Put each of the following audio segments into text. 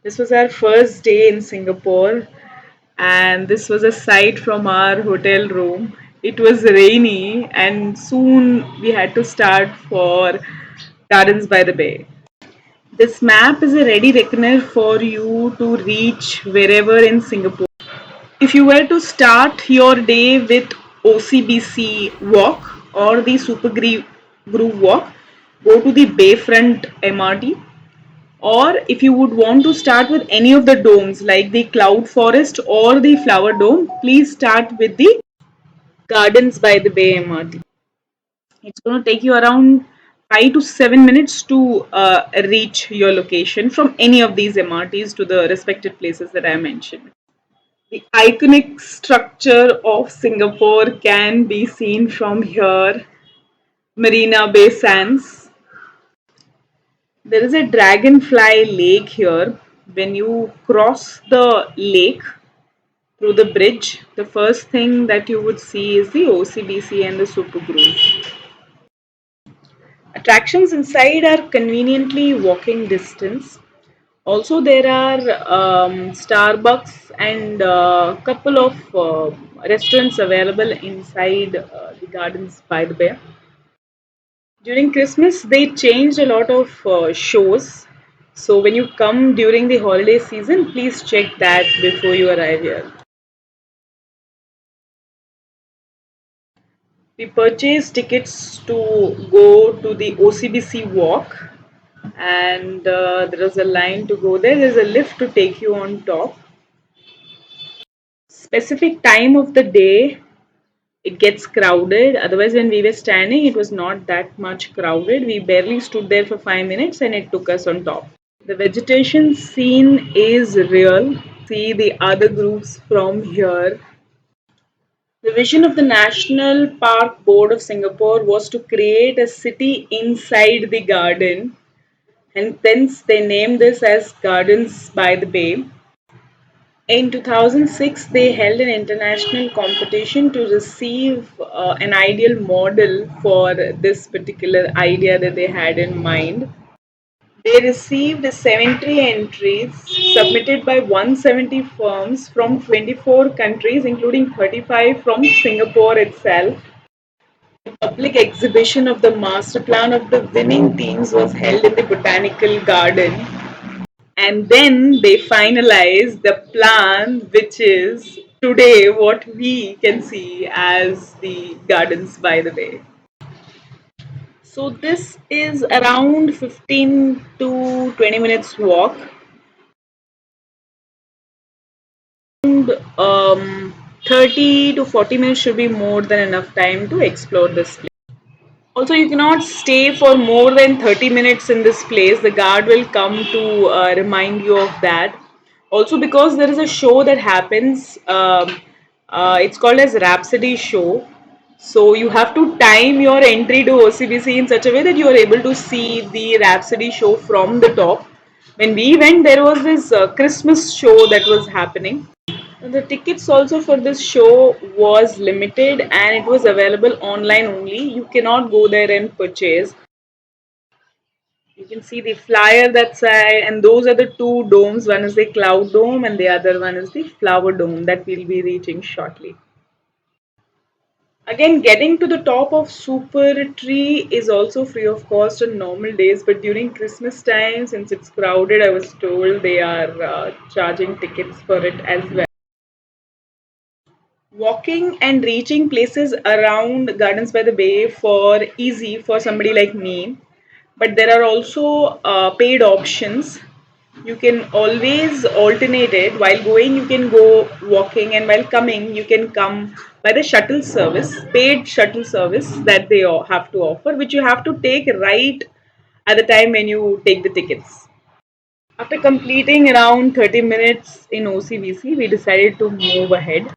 This was our first day in Singapore, and this was a sight from our hotel room. It was rainy, and soon we had to start for Gardens by the Bay. This map is a ready reckoner for you to reach wherever in Singapore. If you were to start your day with OCBC walk or the Groove walk, go to the Bayfront MRT. Or if you would want to start with any of the domes like the Cloud Forest or the Flower Dome, please start with the Gardens by the Bay MRT. It's going to take you around 5 to 7 minutes to reach your location from any of these MRTs to the respective places that I mentioned. The iconic structure of Singapore can be seen from here, Marina Bay Sands. There is a dragonfly lake here. When you cross the lake through the bridge, the first thing that you would see is the OCBC and the Super Groove. Attractions inside are conveniently walking distance. Also, there are Starbucks and a couple of restaurants available inside the Gardens by the Bay. During Christmas, they changed a lot of shows. So, when you come during the holiday season, please check that before you arrive here. We purchased tickets to go to the OCBC walk, and there is a line to go there. There's a lift to take you on top. Specific time of the day it gets crowded. Otherwise, when we were standing, it was not that much crowded. We barely stood there for 5 minutes and it took us on top. The vegetation scene is real. See the other groups from here. The vision of the National Park Board of Singapore was to create a city inside the garden, and hence they named this as Gardens by the Bay. In 2006, they held an international competition to receive an ideal model for this particular idea that they had in mind. They received 70 entries submitted by 170 firms from 24 countries, including 35 from Singapore itself. A public exhibition of the master plan of the winning teams was held in the botanical garden, and then they finalize the plan, which is today what we can see as the Gardens by the Bay. So this is around 15 to 20 minutes walk, and 30 to 40 minutes should be more than enough time to explore this place. Also, you cannot stay for more than 30 minutes in this place. The guard will come to remind you of that. Also, because there is a show that happens, it's called as Rhapsody Show. So you have to time your entry to OCBC in such a way that you are able to see the Rhapsody Show from the top. When we went, there was this Christmas show that was happening. The tickets also for this show was limited and it was available online only. You cannot go there and purchase. You can see the flyer that side, and those are the two domes. One is the Cloud Dome and the other one is the Flower Dome that we'll be reaching shortly. Again, getting to the top of Super Tree is also free of cost on normal days, but during Christmas time, since it's crowded, I was told they are charging tickets for it as well. Walking and reaching places around Gardens by the Bay for easy for somebody like me, but there are also paid options. You can always alternate it. While going, you can go walking, and while coming, you can come by the shuttle service, paid shuttle service that they have to offer, which you have to take right at the time when you take the tickets. After completing around 30 minutes in OCBC, we decided to move ahead.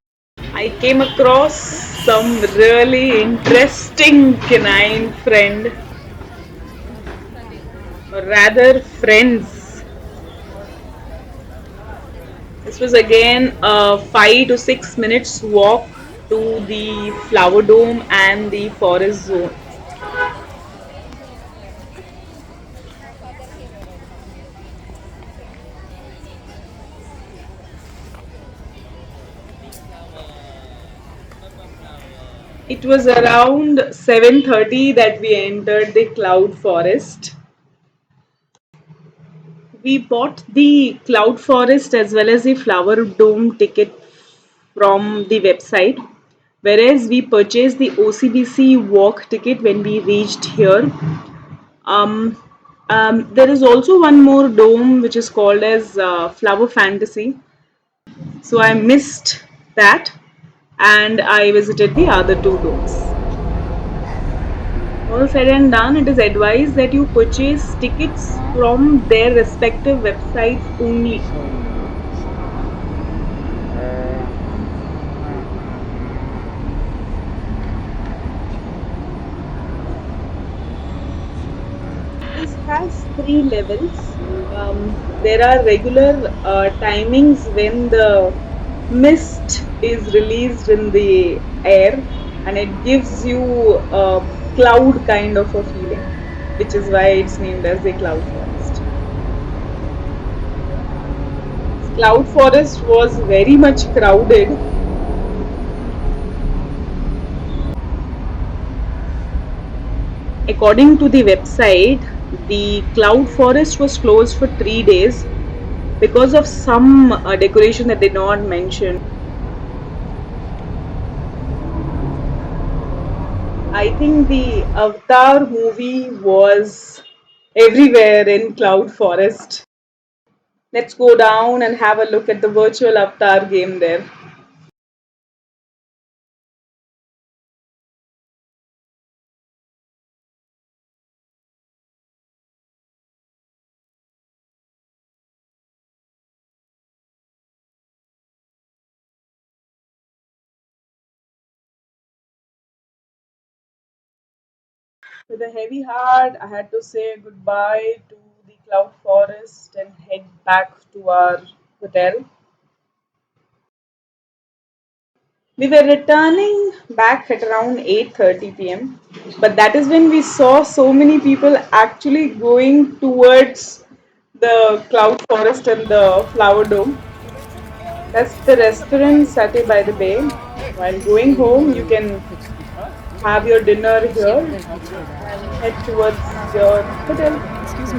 I came across some really interesting canine friend, or rather friends. This was again a 5 to 6 minutes walk to the flower dome and the forest zone. It was around 7:30 that we entered the cloud forest. We bought the cloud forest as well as the flower dome ticket from the website, whereas we purchased the OCBC walk ticket when we reached here. Um, there is also one more dome which is called as Flower Fantasy. So I missed that and I visited the other two domes. All said and done, it is advised that you purchase tickets from their respective websites only. This has three levels. There are regular timings when the mist is released in the air and it gives you a cloud kind of a feeling, which is why it's named as the cloud forest. Cloud forest was very much crowded. According to the website, the cloud forest was closed for 3 days because of some decoration that they did not mention. I think the Avatar movie was everywhere in Cloud Forest. Let's go down and have a look at the virtual Avatar game there. With a heavy heart, I had to say goodbye to the Cloud Forest and head back to our hotel. We were returning back at around 8:30 p.m. But that is when we saw so many people actually going towards the cloud forest and the flower dome. That's the restaurant Satay by the Bay. While going home, you can have your dinner here and head towards your hotel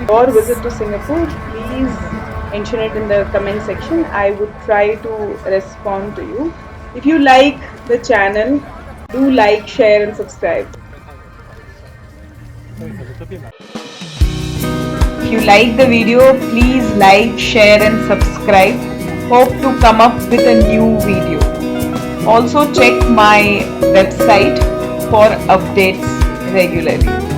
or visit to Singapore. Please mention it in the comment section. I would try to respond to you. If you like the channel, do like, share, and subscribe. If you like the video, please like, share, and subscribe. Hope to come up with a new video. Also check my website for updates regularly.